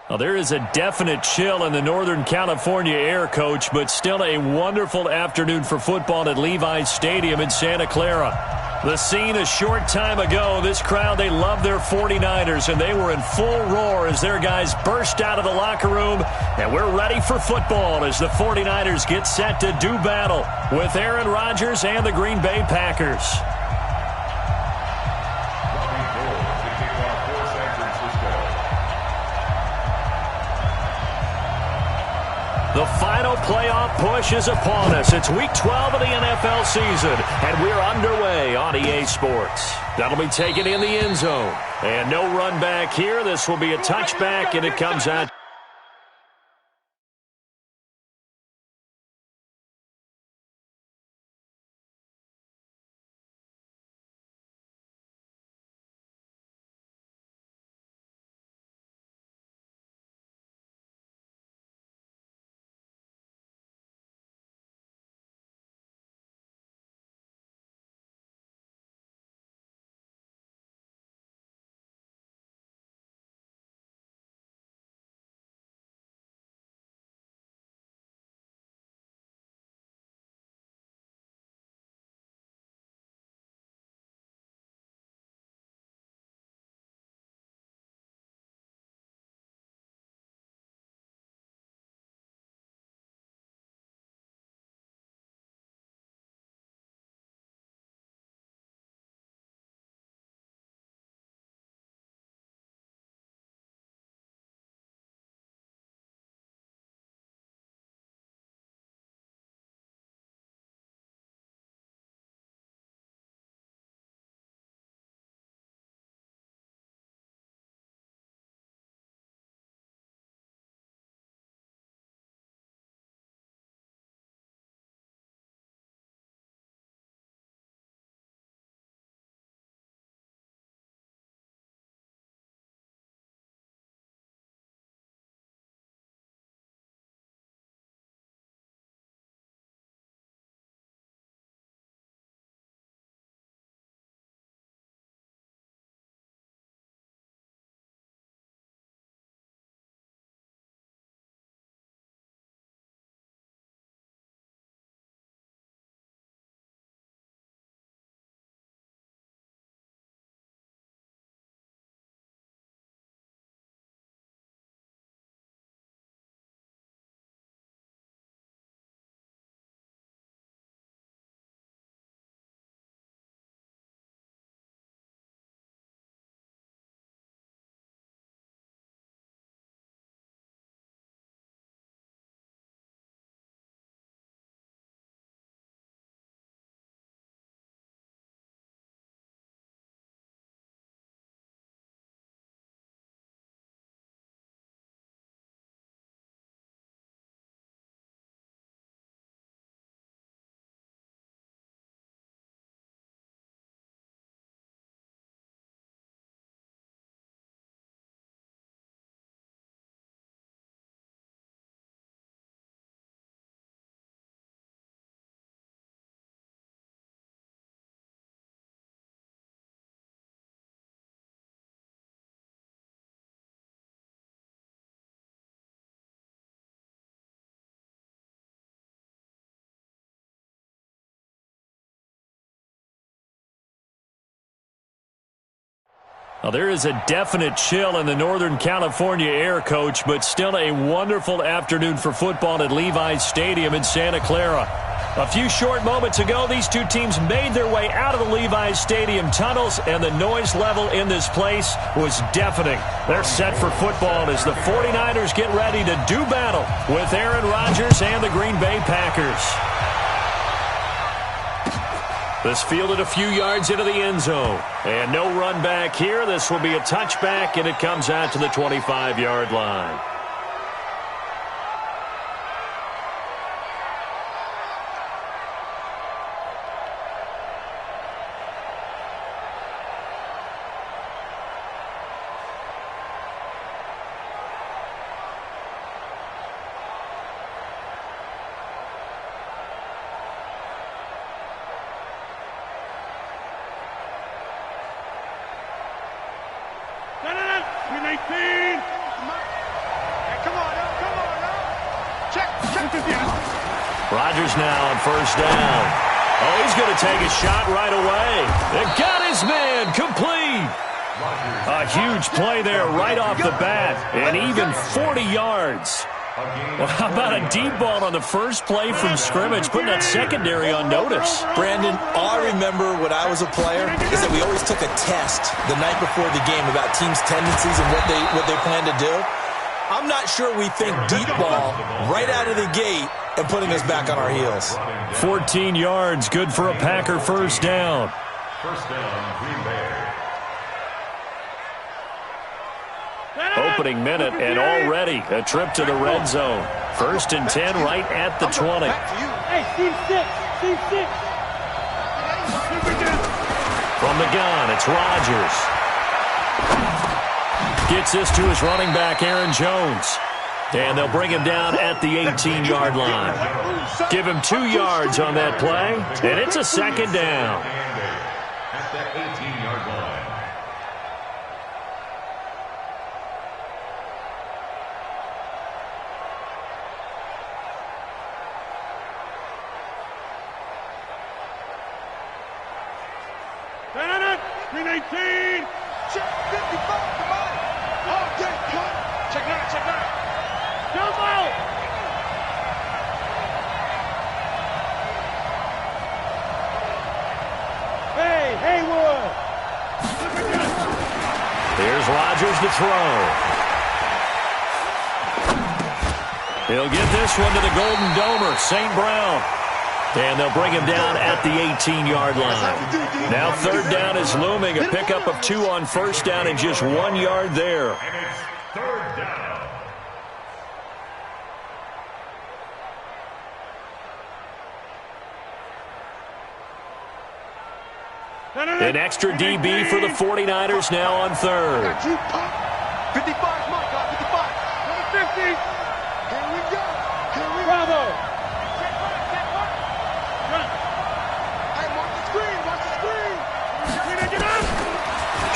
Well, there is a definite chill in the Northern California air, Coach, but still a wonderful afternoon for football at Levi's Stadium in Santa Clara. The scene a short time ago, this crowd, they love their 49ers, and they were in full roar as their guys burst out of the locker room, and we're ready for football as the 49ers get set to do battle with Aaron Rodgers and the Green Bay Packers. The final playoff push is upon us. It's Week 12 of the NFL season, and we're underway on EA Sports. That'll be taken in the end zone. And no run back here. This will be a touchback, and it comes out. Well, there is a definite chill in the Northern California air, Coach, but still a wonderful afternoon for football at Levi's Stadium in Santa Clara. A few short moments ago, these two teams made their way out of the Levi's Stadium tunnels, and the noise level in this place was deafening. They're set for football as the 49ers get ready to do battle with Aaron Rodgers and the Green Bay Packers. This fielded a few yards into the end zone. And no run back here. This will be a touchback, and it comes out to the 25-yard line. Rodgers now on first down. Oh, he's going to take a shot right away. It got his man complete. A huge play there right off the bat, and even 40 yards. Well, how about a deep ball on the first play from scrimmage, putting that secondary on notice? Brandon, all I remember when I was a player is that we always took a test the night before the game about teams' tendencies and what they plan to do. I'm not sure we think deep ball right out of the gate and putting us back on our heels. 14 yards, good for a Packer first down. First down, Green Bay. Opening minute, and already a trip to the red zone. First and 10 right at the 20. Hey, Steve 6. From the gun, it's Rodgers. Gets this to his running back, Aaron Jones. And they'll bring him down at the 18-yard line. Give him 2 yards on that play, and it's a second down. At the 18-yard line. Green 18. Check 55. Come on. Okay, cut. Check that. Jump out. Hey, Haywood. Here's Rodgers to throw. He'll get this one to the Golden Domer, St. Brown. And they'll bring him down at the 18-yard line. Now third down is looming. A pickup of 2 on first down and just 1 yard there. And it's third down. An extra DB for the 49ers now on third. 55, Mike, 55. 50. Here we go. Bravo.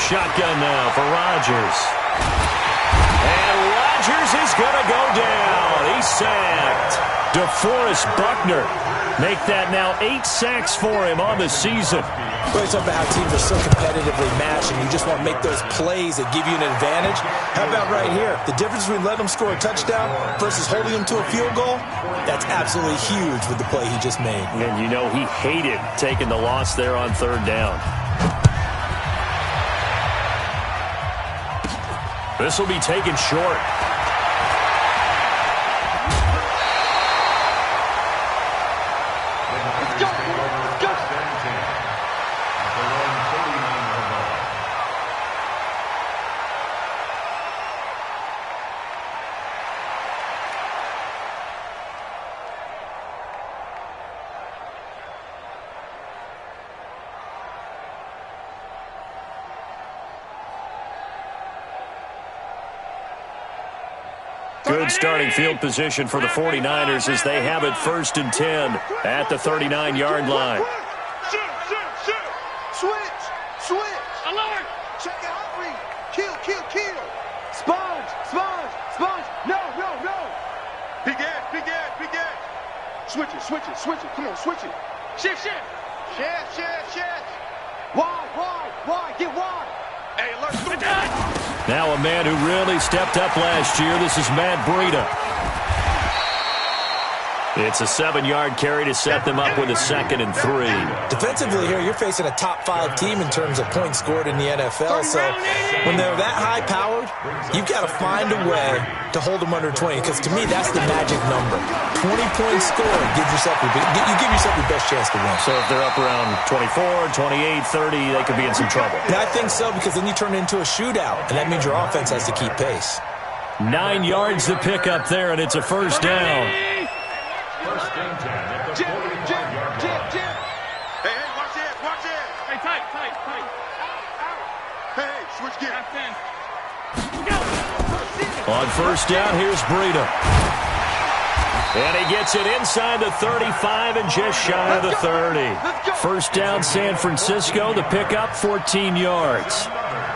Shotgun now for Rodgers. And Rodgers is going to go down. He's sacked. DeForest Buckner make that now 8 sacks for him on the season. We're talking about how teams are so competitively matched and you just want to make those plays that give you an advantage. How about right here? The difference between letting them score a touchdown versus holding them to a field goal, that's absolutely huge with the play he just made. And you know he hated taking the loss there on third down. This will be taken short. Good starting field position for the 49ers as they have it first and 10 at the 39-yard line. Switch. Alert. Check it out, Reed. Kill. Sponge. No. Big edge. Switch it. Come on, switch it. Shift. Wide. Get wide. Hey, alert. Now a man who really stepped up last year. This is Matt Breida. It's a 7-yard carry to set them up with a 2nd and 3. Defensively here, you're facing a top-5 team in terms of points scored in the NFL. So when they're that high-powered, you've got to find a way to hold them under 20. Because to me, that's the magic number. 20 points scored, you give yourself your best chance to win. So if they're up around 24, 28, 30, they could be in some trouble. I think so, because then you turn it into a shootout, and that means your offense has to keep pace. 9 yards to pick up there, and it's a first down. First and 10 at the 45-yard line. Hey, watch it. Hey, tight. Hey, switch gear. On first down, here's Breida. And he gets it inside the 35 and just shy of the 30. First down, San Francisco. The pickup, 14 yards.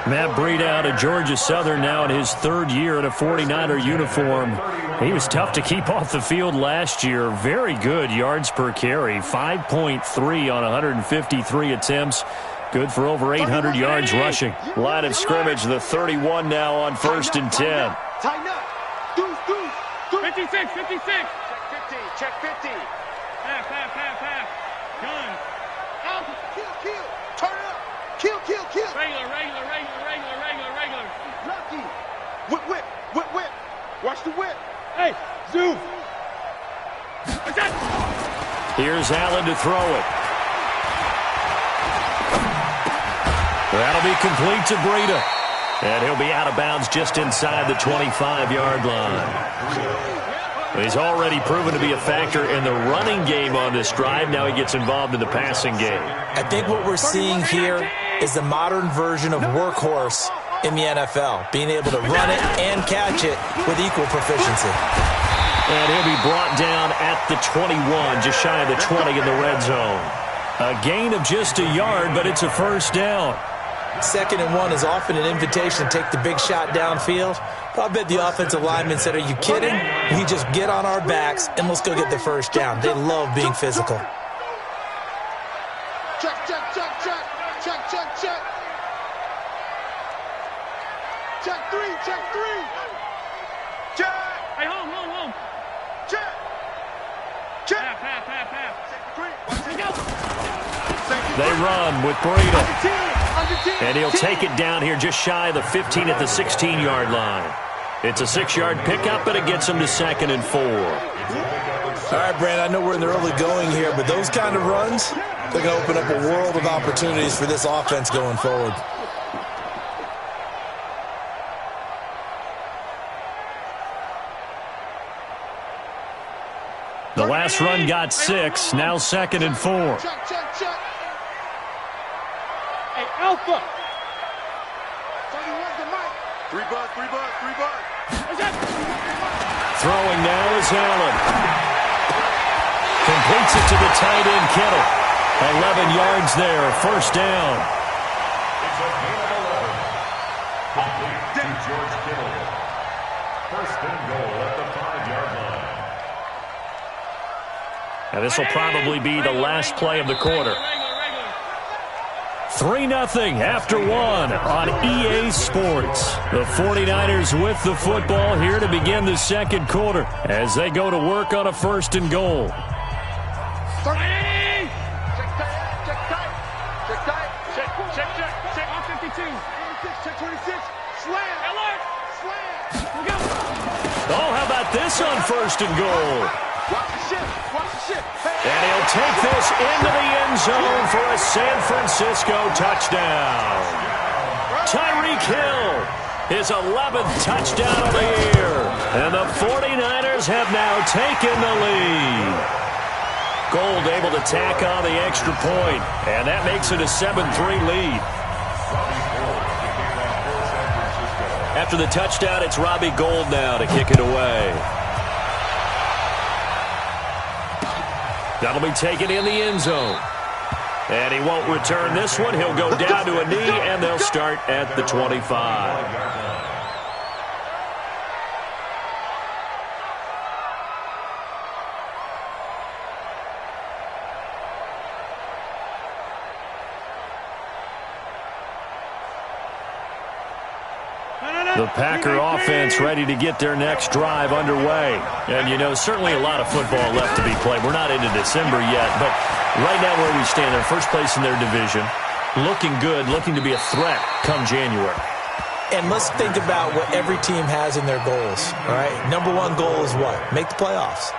Matt Breida out of Georgia Southern now in his 3rd year in a 49er uniform. He was tough to keep off the field last year. Very good yards per carry, 5.3 on 153 attempts. Good for over 800 yards rushing. Line of scrimmage, the 31 now on 1st and 10. Tighten up. Deuce. 56. Check 50. Check 50. Half. Gun. Out. Kill. Turn up. Kill. Regular. Lucky. Whip. Watch the whip. Hey, zoom. Here's Allen to throw it. That'll be complete to Breida. And he'll be out of bounds just inside the 25-yard line. He's already proven to be a factor in the running game on this drive. Now he gets involved in the passing game. I think what we're seeing here is the modern version of workhorse in the NFL, being able to run it and catch it with equal proficiency. And he'll be brought down at the 21, just shy of the 20 in the red zone. A gain of just a yard, but it's a first down. 2nd and 1 is often an invitation to take the big shot downfield. But I bet the offensive lineman said, are you kidding? We just get on our backs and let's go get the first down. They love being physical. Check. Check 3. Check. Hey, home. Check. Half. They run with Breida. And he'll take it down here just shy of the 15 at the 16-yard line. It's a 6-yard pickup, but it gets him to 2nd and 4. All right, Brandon, I know we're in the early going here, but those kind of runs, they're going to open up a world of opportunities for this offense going forward. The last run got 6, now 2nd and 4. Check. Hey, Alpha. 31's the mic. 3 bucks. Throwing now is Allen. Completes it to the tight end, Kittle. 11 yards there, first down. It's a gain of 11. Complete to George Kittle. 1st and goal at the 5-yard line. And this will probably be the last play of the quarter. 3-0 after 1 on EA Sports. The 49ers with the football here to begin the 2nd quarter as they go to work on a 1st and goal. Check on 52. Check 26. Slam. Oh, how about this on 1st and goal? Watch the ship. And he'll take this into the end zone for a San Francisco touchdown. Tyreek Hill, his 11th touchdown of the year. And the 49ers have now taken the lead. Gold able to tack on the extra point, and that makes it a 7-3 lead. After the touchdown, it's Robbie Gould now to kick it away. That'll be taken in the end zone. And he won't return this one. He'll go down to a knee, and they'll start at the 25. The Packer offense ready to get their next drive underway. And, you know, certainly a lot of football left to be played. We're not into December yet, but right now where we stand, they're first place in their division. Looking good, looking to be a threat come January. And let's think about what every team has in their goals, all right? Number 1 goal is what? Make the playoffs.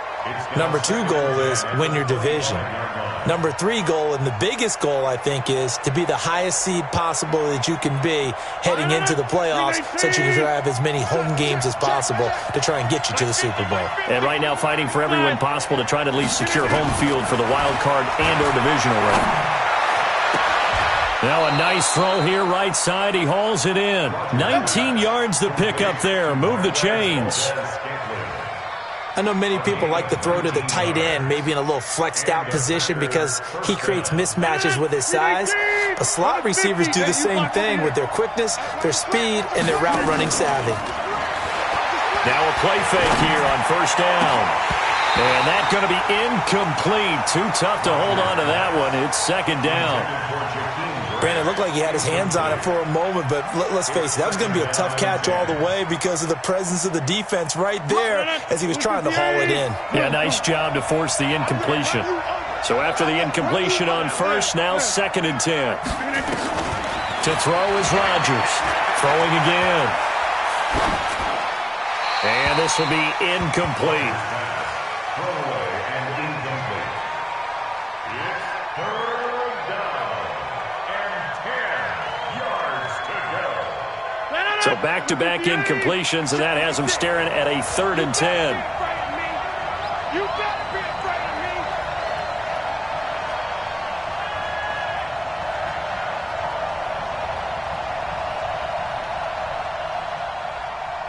Number 2 goal is win your division. Number 3 goal, and the biggest goal, I think, is to be the highest seed possible that you can be heading into the playoffs so that you can have as many home games as possible to try and get you to the Super Bowl. And right now fighting for every win possible to try to at least secure home field for the wild card and or divisional round. Now a nice throw here right side. He hauls it in. 19 yards to pick up there. Move the chains. I know many people like to throw to the tight end, maybe in a little flexed out position because he creates mismatches with his size. But slot receivers do the same thing with their quickness, their speed, and their route running savvy. Now a play fake here on first down. And that's going to be incomplete. Too tough to hold on to that one. It's second down. Brandon, it looked like he had his hands on it for a moment, but let's face it, that was going to be a tough catch all the way because of the presence of the defense right there as he was trying to haul it in. Yeah, nice job to force the incompletion. So after the incompletion on first, now second and 10. To throw is Rodgers. Throwing again. And this will be incomplete. Throwaway and incomplete. It's third down and 10 yards to go. So back-to-back incompletions, and that has him staring at a 3rd and 10. You better be afraid of me.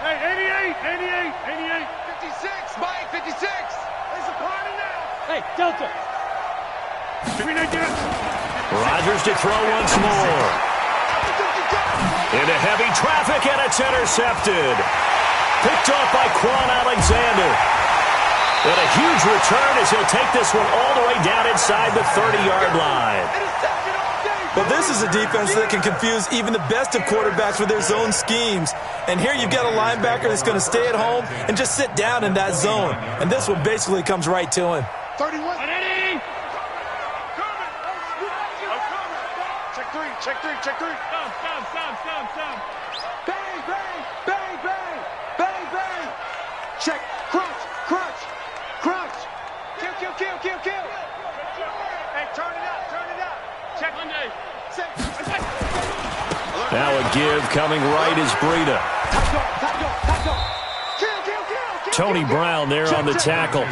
Hey, 88, 56, Mike, 56. It's a party now. Hey, Delta. Rodgers to throw once more. Into heavy traffic, and it's intercepted. Picked off by Quan Alexander. And a huge return as he'll take this one all the way down inside the 30-yard line. But this is a defense that can confuse even the best of quarterbacks with their zone schemes. And here you've got a linebacker that's going to stay at home and just sit down in that zone. And this one basically comes right to him. 31. Check three. Stop. Bang, bang, bang, bang, bang, bang. Check, crunch. Kill. Hey, turn it up. Check Monday. Now a give coming right is Breida. Top dog. Kill. Tony Brown there on the tackle.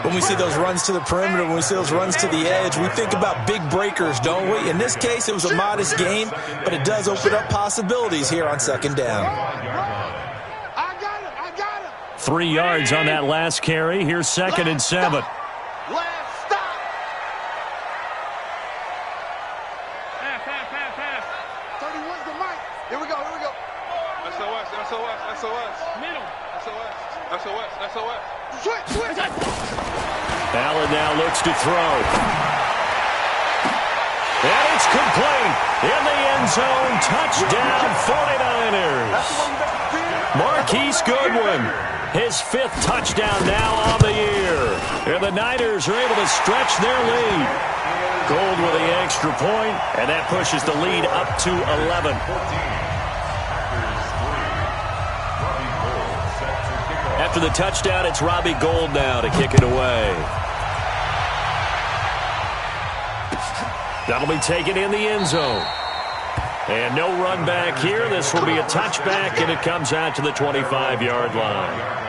When we see those runs to the perimeter, when we see those runs to the edge, we think about big breakers, don't we? In this case, it was a modest gain, but it does open up possibilities here on second down. I got him. 3 yards on that last carry. Here's 2nd and 7. Last stop. Pass. 31's the mic. Here we go. SOS. Middle. SOS. Switch. Allen now looks to throw. And it's complete. In the end zone. Touchdown 49ers. Marquise Goodwin. His 5th touchdown now on the year. And the Niners are able to stretch their lead. Gold with the extra point, and that pushes the lead up to 11. After the touchdown, it's Robbie Gould now to kick it away. That'll be taken in the end zone. And no run back here. This will be a touchback, and it comes out to the 25-yard line.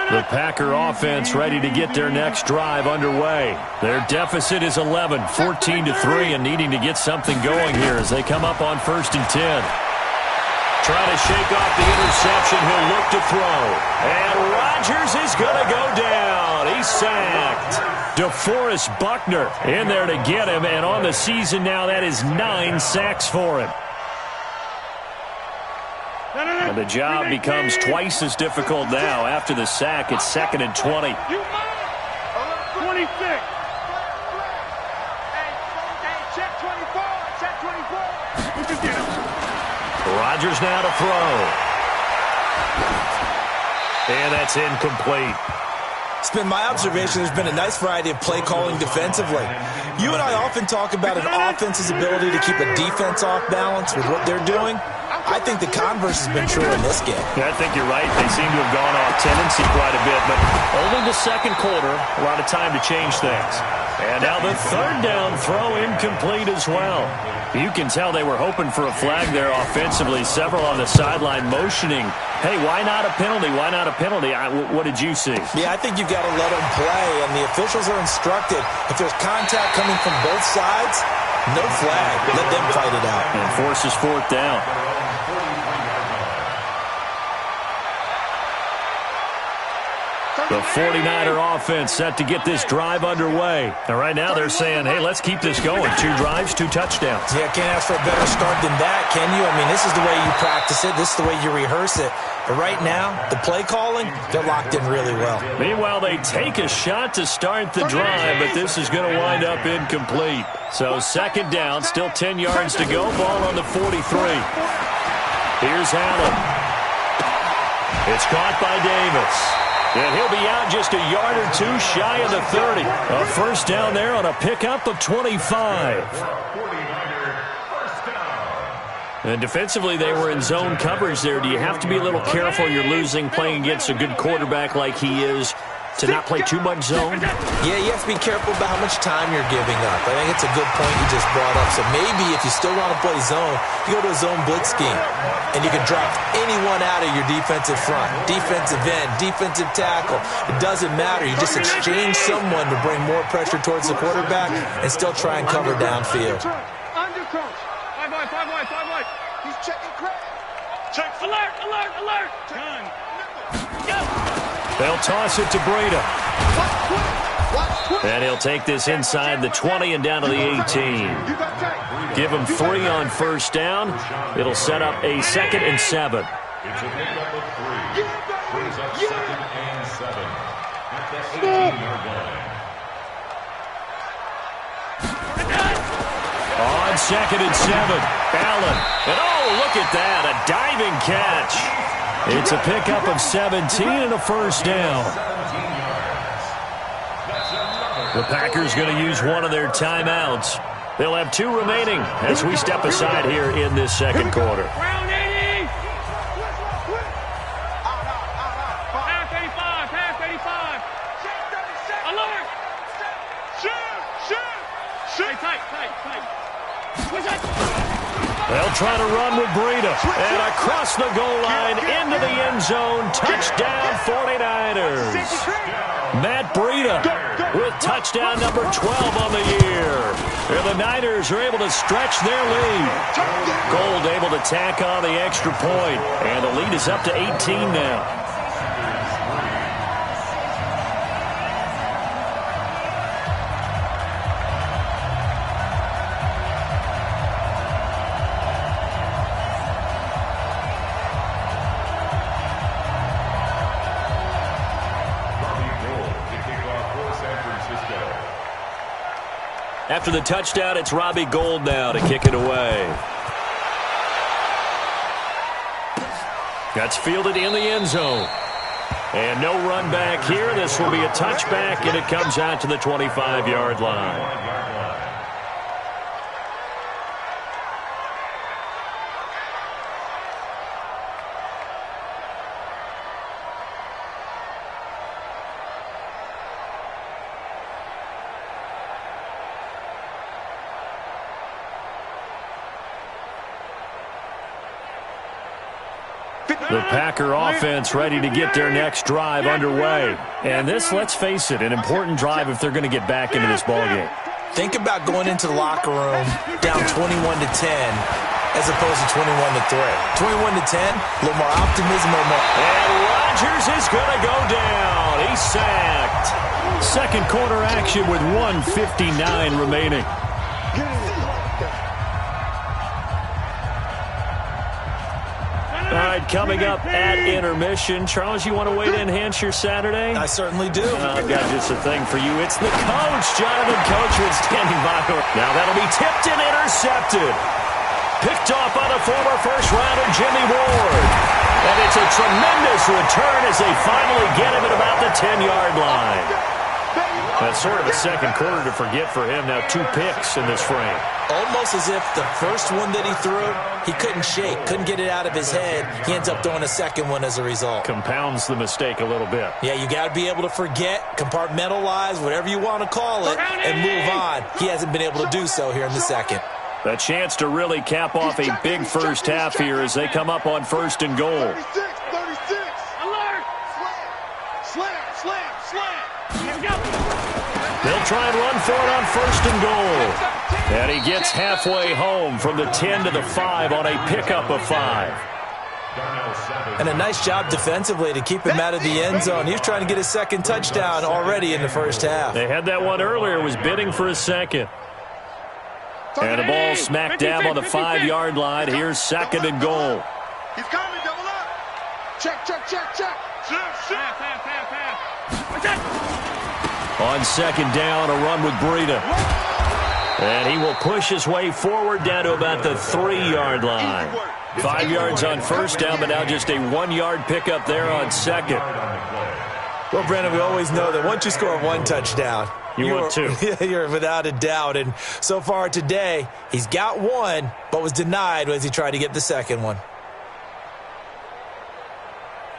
The Packer offense ready to get their next drive underway. Their deficit is 11, 14-3, and needing to get something going here as they come up on 1st and 10. Trying to shake off the interception. He'll look to throw. And Rodgers is going to go down. He's sacked. DeForest Buckner in there to get him, and on the season now, that is 9 sacks for him. And the job becomes twice as difficult now. After the sack, it's 2nd and 20. 26. Check 24. Rodgers now to throw. And that's incomplete. It's been my observation there's been a nice variety of play calling defensively. You and I often talk about an offense's ability to keep a defense off balance with what they're doing. I think the converse has been true in this game. Yeah, I think you're right. They seem to have gone off tendency quite a bit, but only the second quarter, a lot of time to change things. And now the 3rd down throw incomplete as well. You can tell they were hoping for a flag there offensively. Several on the sideline motioning, hey, why not a penalty? Why not a penalty? What did you see? Yeah, I think you've got to let them play, and the officials are instructed if there's contact coming from both sides, no flag. Let them fight it out. And forces 4th down. The 49er offense set to get this drive underway. And right now they're saying, hey, let's keep this going. 2 drives, 2 touchdowns. Yeah, can't ask for a better start than that, can you? I mean, this is the way you practice it. This is the way you rehearse it. But right now, the play calling, they're locked in really well. Meanwhile, they take a shot to start the drive, but this is going to wind up incomplete. So second down, still 10 yards to go. Ball on the 43. Here's Allen. It's caught by Davis. And he'll be out just a yard or 2 shy of the 30. A first down there on a pickup of 25. And defensively, they were in zone coverage there. Do you have to be a little careful? You're losing playing against a good quarterback like he is to not play too much zone? Yeah, you have to be careful about how much time you're giving up. I think it's a good point you just brought up. So maybe if you still want to play zone, you go to a zone blitz scheme, and you can drop anyone out of your defensive front, defensive end, defensive tackle. It doesn't matter. You just exchange someone to bring more pressure towards the quarterback and still try and cover downfield. Under coach. 5 wide. He's checking crack. Check. Alert. Done. Go. They'll toss it to Breida. And he'll take this inside the 20 and down to the 18. Give him 3 on first down. It'll set up a 2nd and 7. It's a pickup of 3. Brings up 2nd and 7 at the 18-yard line. On 2nd and 7, Allen. And oh, look at that, a diving catch. It's a pickup of 17 and a first down. The Packers going to use one of their timeouts. They'll have 2 remaining as we step aside here in this second quarter. Round 80. Half 85. Alert. Shoot. Tight. They'll try to run with Breida. And across the goal line into the end zone. Touchdown 49ers. Matt Breida with touchdown number 12 on the year. And the Niners are able to stretch their lead. Gold able to tack on the extra point. And the lead is up to 18 now. After the touchdown, it's Robbie Gould now to kick it away. That's fielded in the end zone. And no run back here. This will be a touchback, and it comes out to the 25-yard line. The Packer offense ready to get their next drive underway. And this, let's face it, an important drive if they're going to get back into this ballgame. Think about going into the locker room down 21-10 as opposed to 21-3. 21-10, a little more optimism, a little more. And Rodgers is going to go down. He's sacked. Second quarter action with 1:59 remaining. All right, coming up at intermission. Charles, you want to wait to enhance your Saturday? I certainly do. I've got just a thing for you. It's the coach, Jonathan Coachman, standing by. Now that'll be tipped and intercepted. Picked off by the former first-rounder Jimmy Ward. And it's a tremendous return as they finally get him at about the 10-yard line. That's sort of a second quarter to forget for him. Now 2 picks in this frame. Almost as if the first one that he threw, he couldn't shake, couldn't get it out of his head. He ends up throwing a second one as a result. Compounds the mistake a little bit. Yeah, you got to be able to forget, compartmentalize, whatever you want to call it, and move on. He hasn't been able to do so here in the second. A chance to really cap off a big first half here as they come up on 1st and goal. 36. Alert. Slam. Here we go. They'll try and run for it on 1st and goal. And he gets halfway home from the 10 to the 5 on a pickup of 5. And a nice job defensively to keep him out of the end zone. He was trying to get his second touchdown already in the first half. They had that one earlier, was bidding for a second. And the ball smack dab on the 5-yard line. Here's second and goal. He's coming, double up. Check, check, check, check. On second down, a run with Breida. And he will push his way forward down to about the 3-yard line. 5 yards on first down, but now just a 1-yard pickup there on second. Well, Brandon, we always know that once you score one touchdown, want two. You're without a doubt. And so far today, he's got one, but was denied as he tried to get the second one.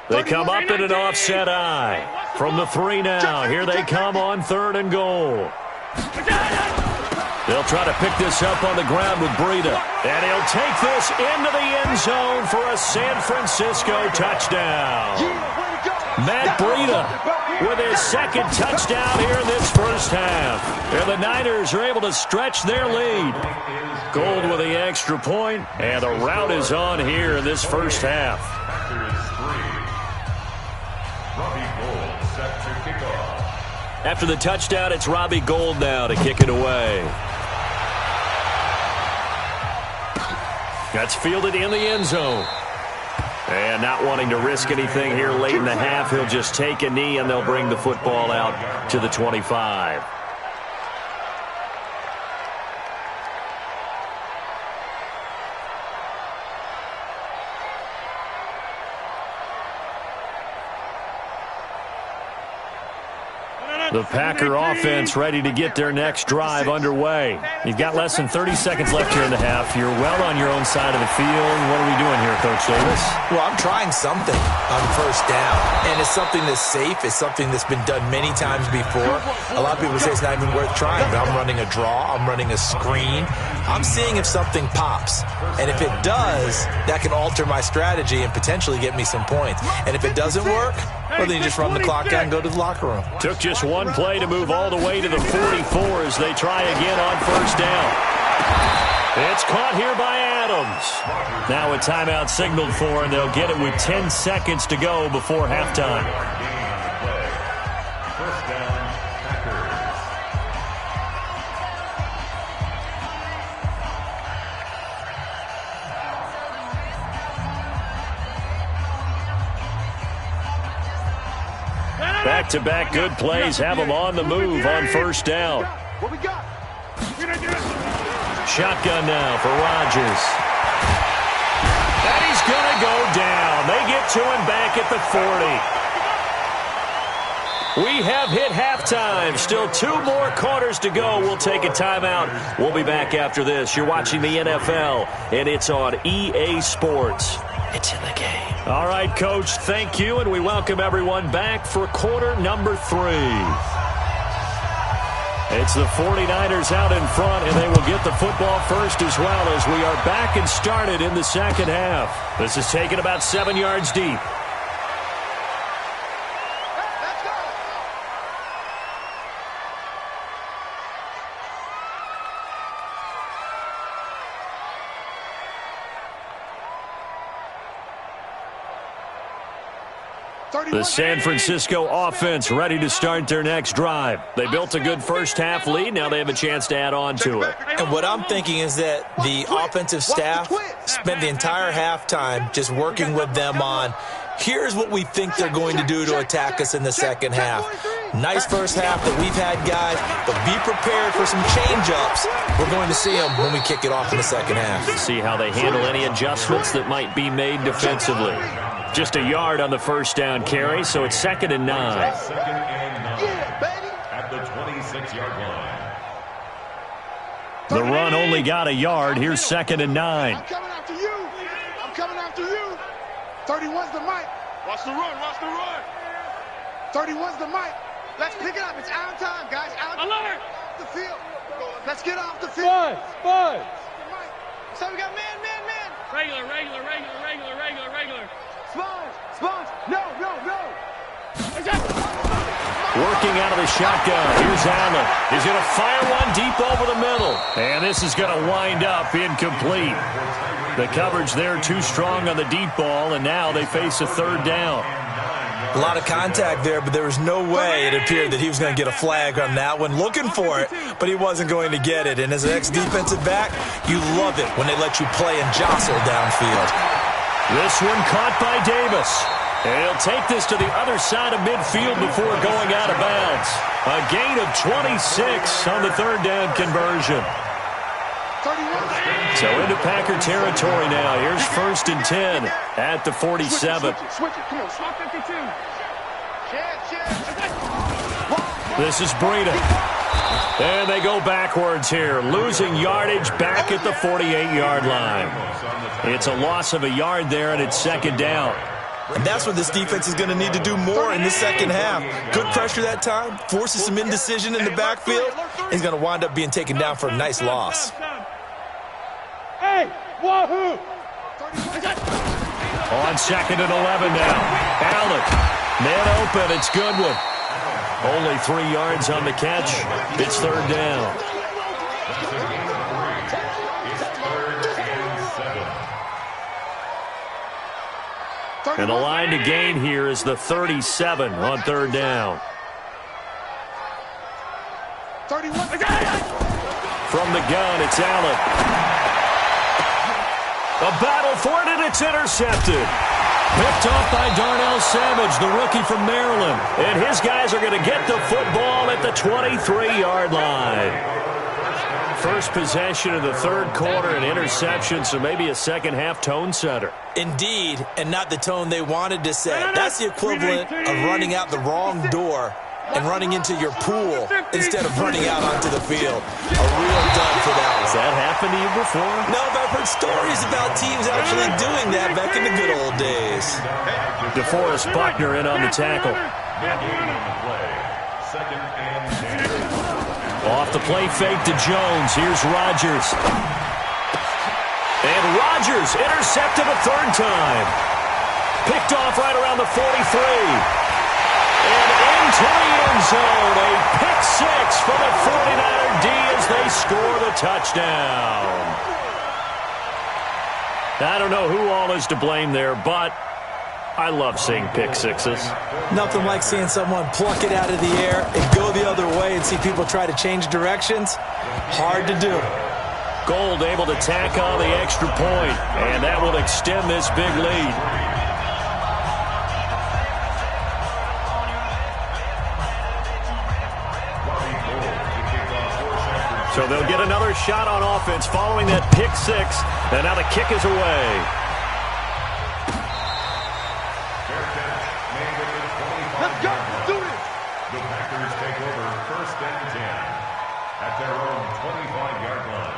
They come up in an offset eye. From the 3 now. Here they come on third and goal. They'll try to pick this up on the ground with Breida. And he'll take this into the end zone for a San Francisco touchdown. Matt Breida with his second touchdown here in this first half. And the Niners are able to stretch their lead. Gold with the extra point, and the route is on here in this first half. After the touchdown, it's Robbie Gould now to kick it away. That's fielded in the end zone. And not wanting to risk anything here late in the half, he'll just take a knee and they'll bring the football out to the 25. The Packer offense ready to get their next drive underway. You've got less than 30 seconds left here in the half. You're well on your own side of the field. What are we doing here, Coach Davis? Well, I'm trying something on first down, and it's something that's safe. It's something that's been done many times before. A lot of people say it's not even worth trying, but I'm running a draw. I'm running a screen. I'm seeing if something pops, and if it does, that can alter my strategy and potentially get me some points. And if it doesn't work, well, then you just run the clock out and go to the locker room. Took just one play to move all the way to the 44 as they try again on first down. It's caught here by Adams. Now a timeout signaled for, and they'll get it with 10 seconds to go before halftime. First down, Packers. Back-to-back good plays have them on the move on first down. What we got? Shotgun now for Rodgers. And he's going to go down. They get to him back at the 40. We have hit halftime. Still 2 more quarters to go. We'll take a timeout. We'll be back after this. You're watching the NFL, and it's on EA Sports. It's in the game. All right, Coach, thank you, and we welcome everyone back for quarter number 3. It's the 49ers out in front, and they will get the football first as well as we are back and started in the second half. This is taken about 7 yards deep. The San Francisco offense ready to start their next drive. They built a good first half lead. Now they have a chance to add on to it. And what I'm thinking is that the offensive staff spent the entire halftime just working with them on, here's what we think they're going to do to attack us in the second half. Nice first half that we've had, guys, but be prepared for some change-ups. We're going to see them when we kick it off in the second half. See how they handle any adjustments that might be made defensively. Just a yard on the first down carry, so it's 2nd and 9. Second and 9 at the 26-yard line. The run only got a yard. Here's 2nd and 9. I'm coming after you. I'm coming after you. 31's the mic. Watch the run. Watch the run. 31's the mic. Let's pick it up. It's out time, guys. Out alert. Off the field. Let's get off the field. Five. So we got man. Regular. Sponge. No. Working out of the shotgun. Here's Allen. He's going to fire one deep over the middle. And this is going to wind up incomplete. The coverage there too strong on the deep ball, and now they face a third down. A lot of contact there, but there was no way it appeared that he was going to get a flag on that one. Looking for it, but he wasn't going to get it. And as an ex-defensive back, you love it when they let you play and jostle downfield. This one caught by Davis. And he'll take this to the other side of midfield before going out of bounds. A gain of 26 on the third down conversion. So into Packer territory now. Here's 1st and 10 at the 47. This is Breida. And they go backwards here, losing yardage back at the 48-yard line. It's a loss of a yard there, and it's 2nd down. And that's what this defense is going to need to do more in the second half. Good pressure that time, forces some indecision in the backfield. He's going to wind up being taken down for a nice loss. Hey, wahoo! On 2nd and 11 now. Allen, man open, it's Goodwin. Only 3 yards on the catch. It's 3rd down. And the line to gain here is the 37 on 3rd down. 31. From the gun, it's Allen. A battle for it, and it's intercepted. Picked off by Darnell Savage, the rookie from Maryland. And his guys are going to get the football at the 23-yard line. First possession of the 3rd quarter, an interception, so maybe a second-half tone setter. Indeed, and not the tone they wanted to set. That's the equivalent of running out the wrong door and running into your pool instead of running out onto the field. A real dud for that one. Has that happened to you before? No, but I've heard stories about teams actually doing that back in the good old days. DeForest Buckner in on the tackle. Off the play fake to Jones. Here's Rodgers. And Rodgers intercepted a 3rd time. Picked off right around the 43. And into the end zone. A pick 6 for the 49er D as they score the touchdown. I don't know who all is to blame there, but I love seeing pick 6s. Nothing like seeing someone pluck it out of the air and go the other way and see people try to change directions. Hard to do. Gold able to tack on the extra point, and that will extend this big lead. So they'll get another shot on offense following that pick 6, and now the kick is away. Let's go. Do this. The Packers take over 1st and 10 at their own 25-yard line.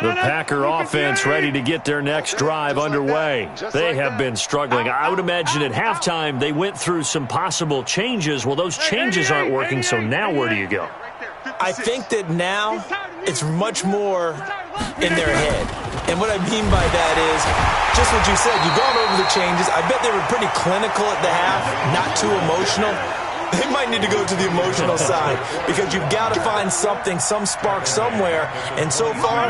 The Packer offense ready to get their next drive underway. They have been struggling. I would imagine at halftime they went through some possible changes. Well, those changes aren't working, so now where do you go? I think that now it's much more in their head. And what I mean by that is just what you said. You've gone over the changes. I bet they were pretty clinical at the half, not too emotional. They might need to go to the emotional side because you've got to find something, some spark somewhere. And so far,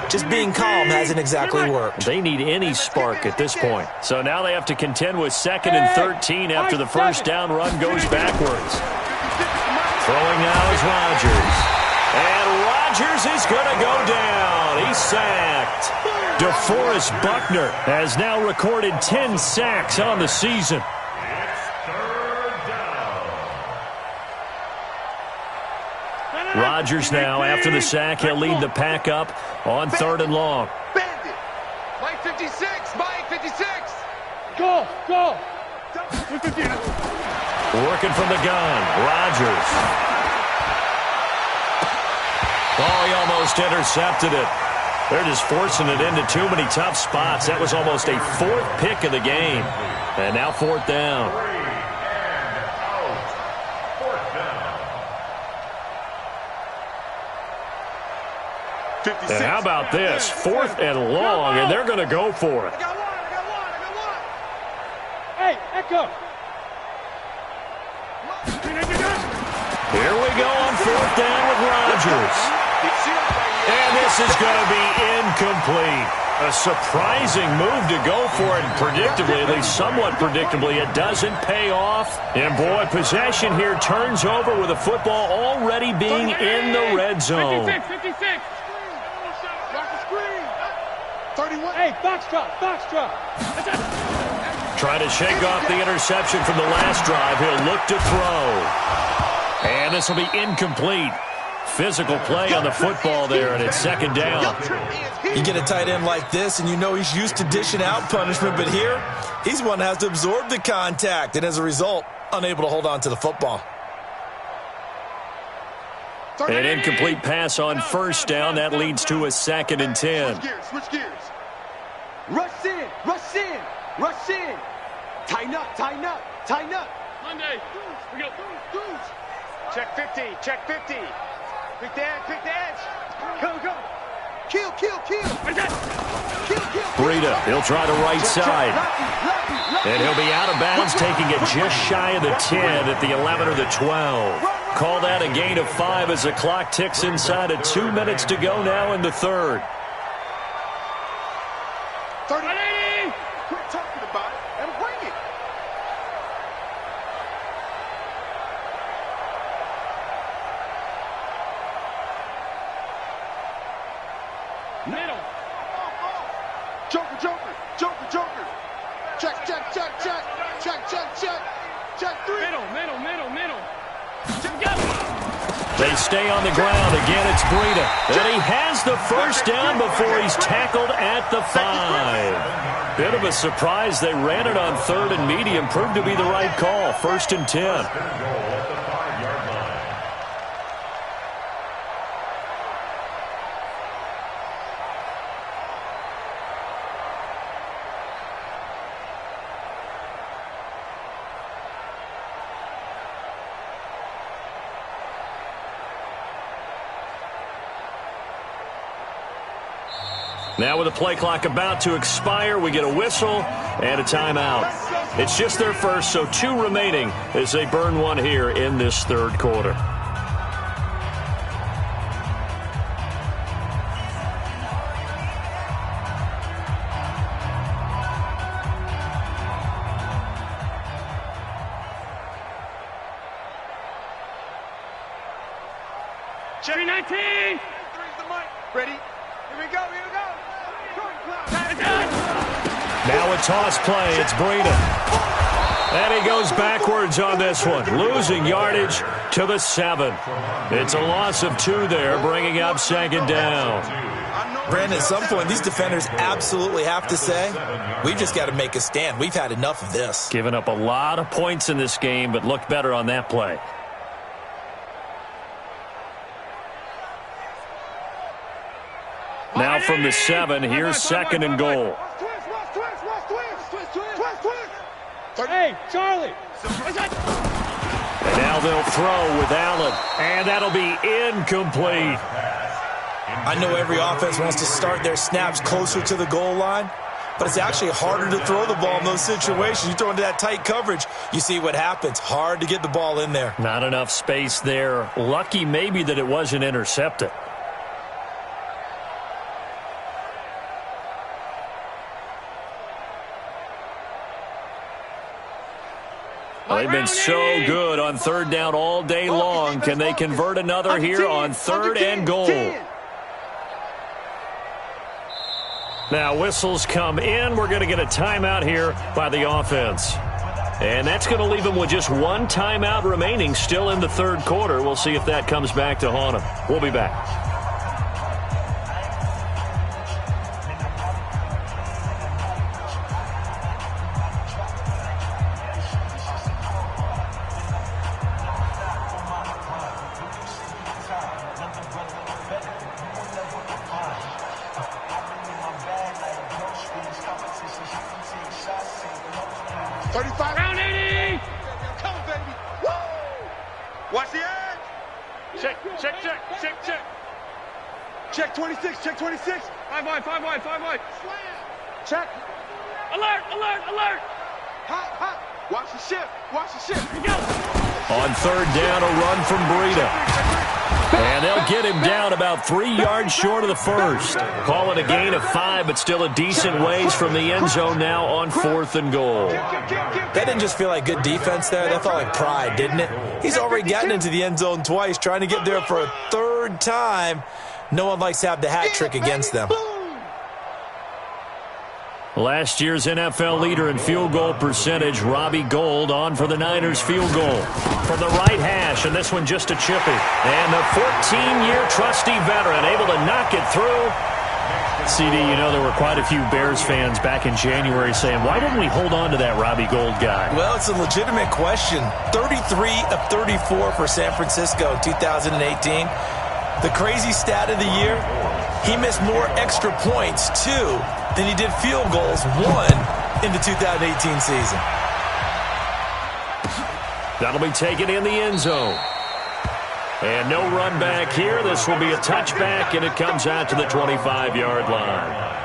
just being calm hasn't exactly worked. They need any spark at this point. So now they have to contend with 2nd and 13 after the first down run goes backwards. Throwing now is Rodgers. And Rodgers is going to go down. He's sacked. DeForest Buckner has now recorded 10 sacks on the season. Rodgers now, after the sack, he'll lead the pack up on 3rd and long. Bandit. Mike 56. Mike 56. Go. Go. Working from the gun. Rodgers. Oh, he almost intercepted it. They're just forcing it into too many tough spots. That was almost a 4th pick of the game. And now 4th down. And how about this? 4th and long, and they're going to go for it. go. Here we go on 4th down with Rodgers. And this is going to be incomplete. A surprising move to go for it, predictably, at least somewhat predictably. It doesn't pay off. And, boy, possession here turns over with the football already being in the red zone. 56. Hey, box drop. Trying to shake off the interception from the last drive. He'll look to throw. And this will be incomplete. Physical play on the football there, and it's 2nd down. You get a tight end like this, and you know he's used to dishing out punishment, but here, he's one that has to absorb the contact, and as a result, unable to hold on to the football. An incomplete pass on 1st down. That leads to a 2nd and 10. Switch gears. Rush in. Tighten up. Monday. We go. Check 50. Pick the edge. Go. Kill. Breida, he'll try the right side. And he'll be out of bounds, taking it just shy of the 10 at the 11 or the 12. Call that a gain of 5 as the clock ticks inside of 2 minutes to go now in the 3rd. 30. Quit talking about it and bring it. Middle. Joker. Check 3. Middle. They stay on the ground. Again, it's Breida. And he has the 1st down before he's tackled at the 5. Bit of a surprise. They ran it on 3rd and medium. Proved to be the right call. 1st and 10. Now with the play clock about to expire, we get a whistle and a timeout. It's just their first, so 2 remaining as they burn one here in this 3rd quarter. Cherry 19. Ready? Here we go. Now a toss play. It's Breida. And he goes backwards on this one, losing yardage to the 7. It's a loss of 2 there, bringing up 2nd down. Brandon, at some point, these defenders absolutely have to say, we've just got to make a stand. We've had enough of this. Giving up a lot of points in this game, but looked better on that play. Now from the 7, here's 2nd and goal. Hey, Charlie. And now they'll throw with Allen. And that'll be incomplete. I know every offense wants to start their snaps closer to the goal line, but it's actually harder to throw the ball in those situations. You throw into that tight coverage, you see what happens. Hard to get the ball in there. Not enough space there. Lucky maybe that it wasn't intercepted. They've been so good on 3rd down all day long. Can they convert another here on 3rd and goal? Now whistles come in. We're going to get a timeout here by the offense. And that's going to leave them with just 1 timeout remaining still in the 3rd quarter. We'll see if that comes back to haunt them. We'll be back. Check 26, check 26. 5 wide. Check. Alert. Hot. Watch the ship. Watch the ship. On third down, a run from Breida. And they'll get him down about 3 yards short of the first. Call it a gain of 5, but still a decent ways from the end zone now on 4th and goal. That didn't just feel like good defense there. That felt like pride, didn't it? He's already gotten into the end zone twice, trying to get there for a 3rd time. No one likes to have the hat trick against them. Last year's NFL leader in field goal percentage, Robbie Gould, on for the Niners field goal. From the right hash, and this one just a chippy. And the 14-year trusty veteran able to knock it through. CD, you know there were quite a few Bears fans back in January saying, why didn't we hold on to that Robbie Gould guy? Well, it's a legitimate question. 33 of 34 for San Francisco in 2018. The crazy stat of the year, he missed more extra points, too, than he did field goals, 1 in the 2018 season. That'll be taken in the end zone. And no run back here. This will be a touchback, and it comes out to the 25-yard line.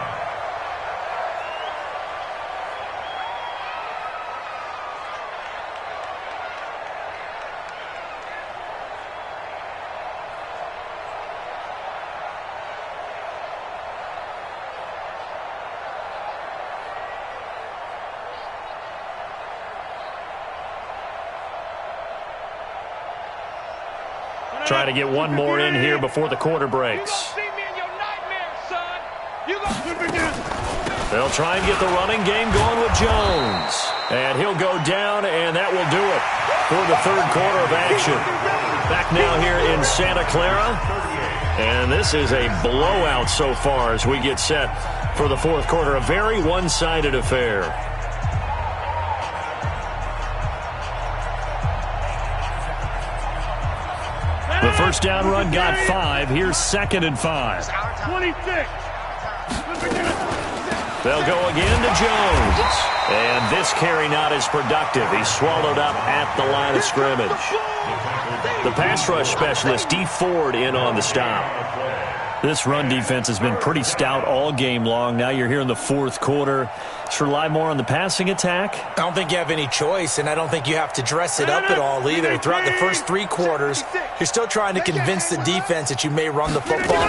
Trying to get one more in here before the quarter breaks. They'll try and get the running game going with Jones. And he'll go down, and that will do it for the 3rd quarter of action. Back now here in Santa Clara. And this is a blowout so far as we get set for the 4th quarter. A very one-sided affair. The first down run got 5. Here's 2nd and 5. 26. They'll go again to Jones. And this carry not as productive. He's swallowed up at the line of scrimmage. The pass rush specialist, D. Ford, in on the stop. This run defense has been pretty stout all game long. Now you're here in the 4th quarter. Just rely more on the passing attack. I don't think you have any choice, and I don't think you have to dress it up at all either. Throughout the first 3 quarters, you're still trying to convince the defense that you may run the football.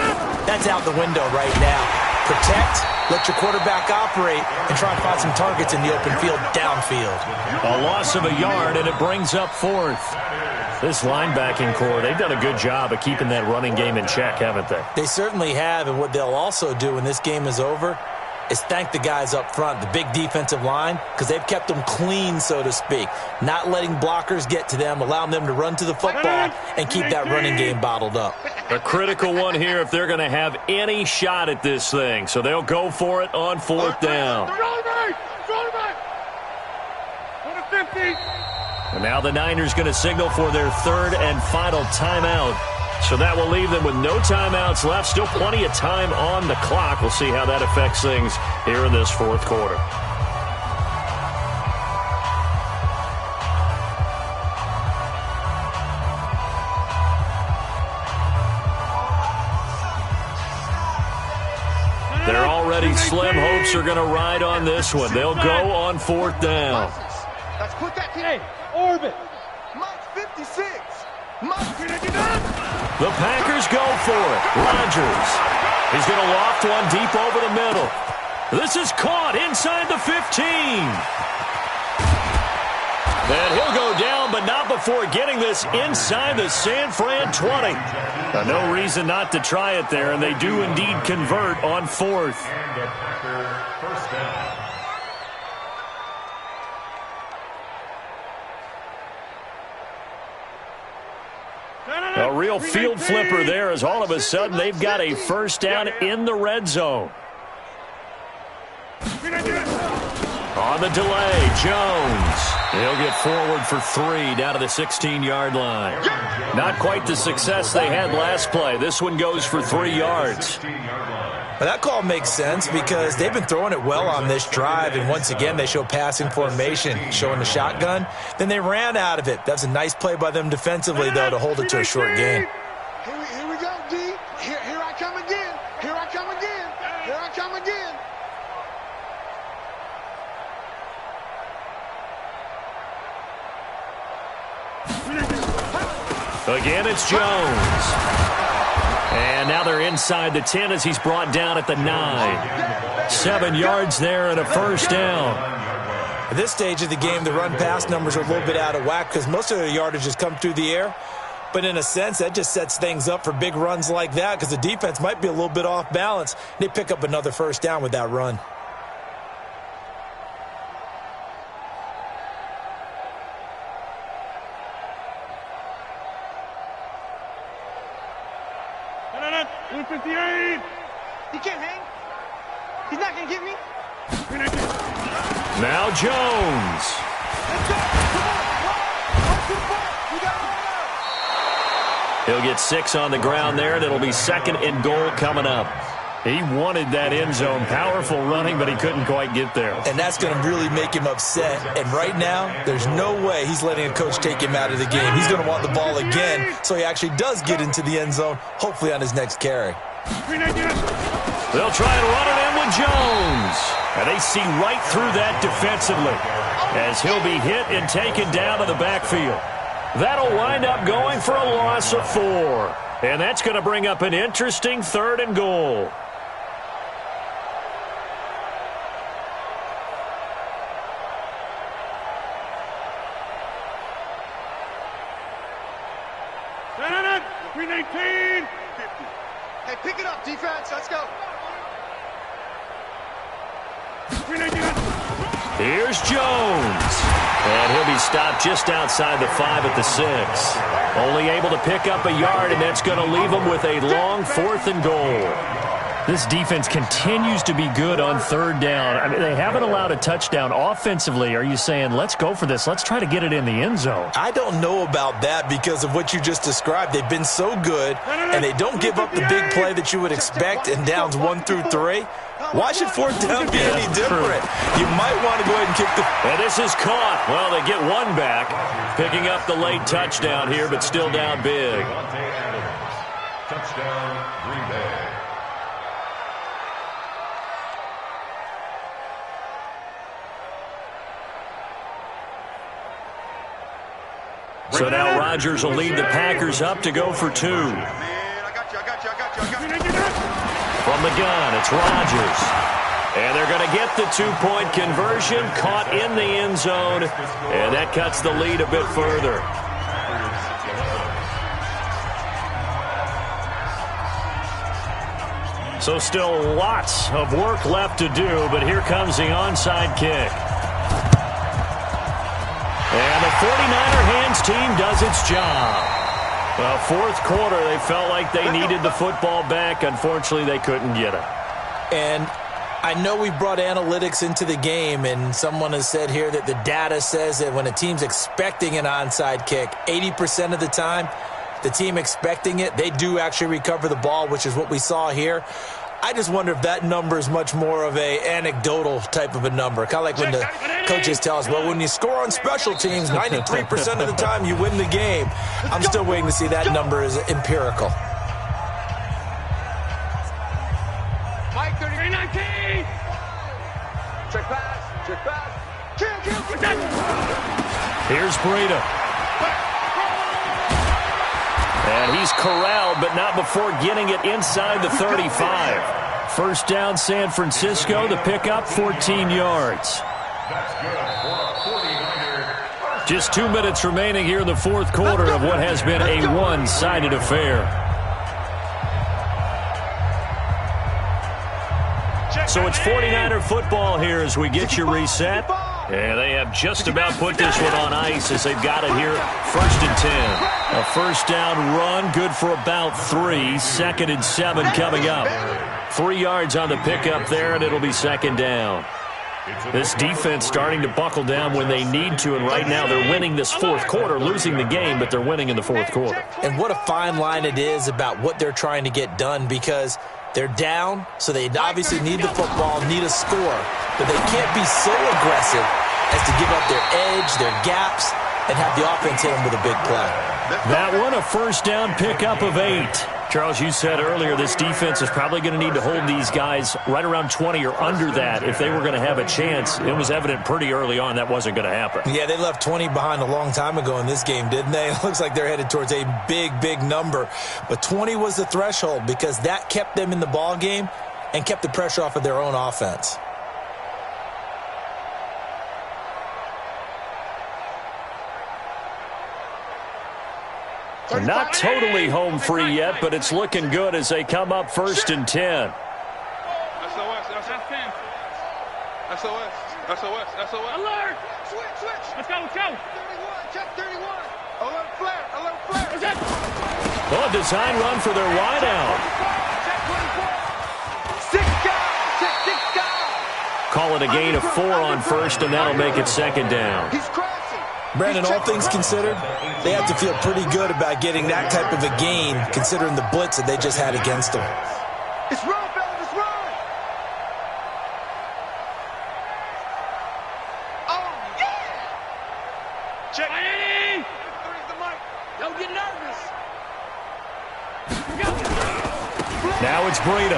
That's out the window right now. Protect, let your quarterback operate, and try and find some targets in the open field downfield. A loss of a yard, and it brings up 4th. This linebacking core, they've done a good job of keeping that running game in check, haven't they? They certainly have, and what they'll also do when this game is over is thank the guys up front, the big defensive line, because they've kept them clean, so to speak. Not letting blockers get to them, allowing them to run to the football and keep that running game bottled up. A critical one here if they're going to have any shot at this thing. So they'll go for it on 4th down. And now the Niners going to signal for their 3rd and final timeout. So that will leave them with no timeouts left. Still plenty of time on the clock. We'll see how that affects things here in this 4th quarter. They're already slim hopes are going to ride on this one. They'll go on 4th down. Let's put that Hey, orbit. Mike 56. The Packers go for it. Rodgers. He's going to loft one deep over the middle. This is caught inside the 15. And he'll go down, but not before getting this inside the San Fran 20. No reason not to try it there, and they do indeed convert on 4th. And a Packer first down. A real field flipper there as all of a sudden they've got a first down in the red zone. On the delay, Jones. He'll get forward for 3 down to the 16-yard line. Not quite the success they had last play. This one goes for 3 yards. But that call makes sense because they've been throwing it well on this drive, and once again they show passing formation, showing the shotgun. Then they ran out of it. That's a nice play by them defensively, though, to hold it to a short game. Here we go, D. Here I come again. Here I come again. Here I come again. Again, it's Jones. And now they're inside the 10 as he's brought down at the 9. 7 yards there and a first down. At this stage of the game, the run-pass numbers are a little bit out of whack because most of their yardage has come through the air. But in a sense, that just sets things up for big runs like that because the defense might be a little bit off balance. They pick up another first down with that run. He can't hang. He's not going to get me. Now Jones. Let's go. Come on. We got He'll get 6 on the ground there, and it'll be 2nd and goal coming up. He wanted that end zone. Powerful running, but he couldn't quite get there. And that's going to really make him upset. And right now, there's no way he's letting a coach take him out of the game. He's going to want the ball again, so he actually does get into the end zone, hopefully on his next carry. They'll try and run it in with Jones. And they see right through that defensively as he'll be hit and taken down to the backfield. That'll wind up going for a loss of 4. And that's going to bring up an interesting 3rd and goal. Hey, pick it up, defense. Let's go. Here's Jones. And he'll be stopped just outside the 5 at the 6. Only able to pick up a yard, and that's going to leave him with a long 4th and goal. This defense continues to be good on 3rd down. I mean, they haven't allowed a touchdown offensively. Are you saying, let's go for this? Let's try to get it in the end zone. I don't know about that because of what you just described. They've been so good, and they don't give up the big play that you would expect in downs 1 through 3. Why should 4th down be any different? You might want to go ahead and kick the... And this is caught. Well, they get 1 back, picking up the late touchdown here, but still down big. Touchdown, Green Bay. So now Rodgers will lead the Packers up to go for 2. Man, I got you. From the gun, it's Rodgers. And they're going to get the 2-point conversion, caught in the end zone, and that cuts the lead a bit further. So still lots of work left to do, but here comes the onside kick. And the 49er hands team does its job. Well, 4th quarter, they felt like they needed the football back. Unfortunately, they couldn't get it. And I know we brought analytics into the game, and someone has said here that the data says that when a team's expecting an onside kick, 80% of the time, the team expecting it, they do actually recover the ball, which is what we saw here. I just wonder if that number is much more of a anecdotal type of a number. Kind of like when the coaches tell us, well, when you score on special teams, 93% of the time you win the game. I'm still waiting to see that number is empirical. Mike, 33-19. Check pass. Kill. Here's Breida. And he's corralled, but not before getting it inside the 35. First down, San Francisco. The pickup, 14 yards. Just 2 minutes remaining here in the 4th quarter of what has been a one-sided affair. So it's 49er football here as we get you reset. And they have just about put this one on ice as they've got it here. 1st and 10. A first down run, good for about 3. 2nd and 7 coming up. 3 yards on the pickup there, and it'll be 2nd down. This defense starting to buckle down when they need to, and right now they're winning this 4th quarter, losing the game, but they're winning in the 4th quarter. And what a fine line it is about what they're trying to get done, because they're down, so they obviously need the football, need a score, but they can't be so aggressive as to give up their edge, their gaps, and have the offense hit them with a big play. That one, a first down pickup of 8. Charles, you said earlier this defense is probably going to need to hold these guys right around 20 or under that if they were going to have a chance. It was evident pretty early on that wasn't going to happen. Yeah, they left 20 behind a long time ago in this game, didn't they? It looks like they're headed towards a big, big number. But 20 was the threshold because that kept them in the ball game and kept the pressure off of their own offense. They're not totally home free yet, but it's looking good as they come up 1st and 10. SOS. Alert! Switch. Let's go. 31, check 31. Alert flare. Is that? Well, a design run for their wideout. Check 24. Six guys. Call it a gain of 4 on 1st, and that'll make it 2nd down. He's crashing. Brandon, all things considered, they have to feel pretty good about getting that type of a gain considering the blitz that they just had against them. It's run, fellas, it's run. Oh, yeah. Check. Three's the mic. Don't get nervous. Now it's Breida.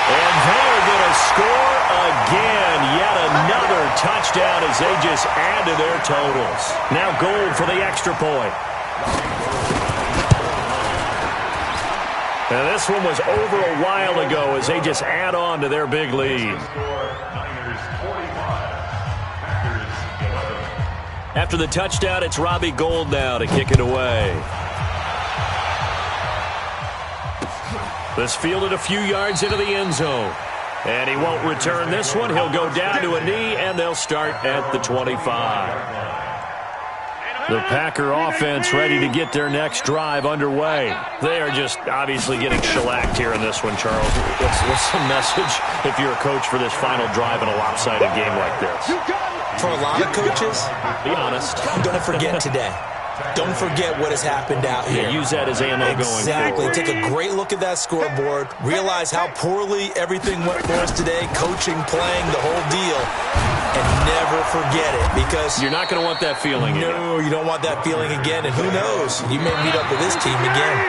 And they're going to score again. Yet another touchdown as they just add to their totals. Now Gold for the extra point. And this one was over a while ago as they just add on to their big lead. After the touchdown, it's Robbie Gould now to kick it away. This fielded a few yards into the end zone. And he won't return this one. He'll go down to a knee, and they'll start at the 25. The Packer offense ready to get their next drive underway. They are just obviously getting shellacked here in this one, Charles. What's the message if you're a coach for this final drive in a lopsided game like this? For a lot of coaches, be honest. Don't forget today. Don't forget what has happened out here. Yeah, use that as ammo going forward. Exactly. Take a great look at that scoreboard. Realize how poorly everything went for us today. Coaching, playing, the whole deal. And never forget it because... You're not going to want that feeling again. No, you don't want that feeling again. And who knows? You may meet up with this team again.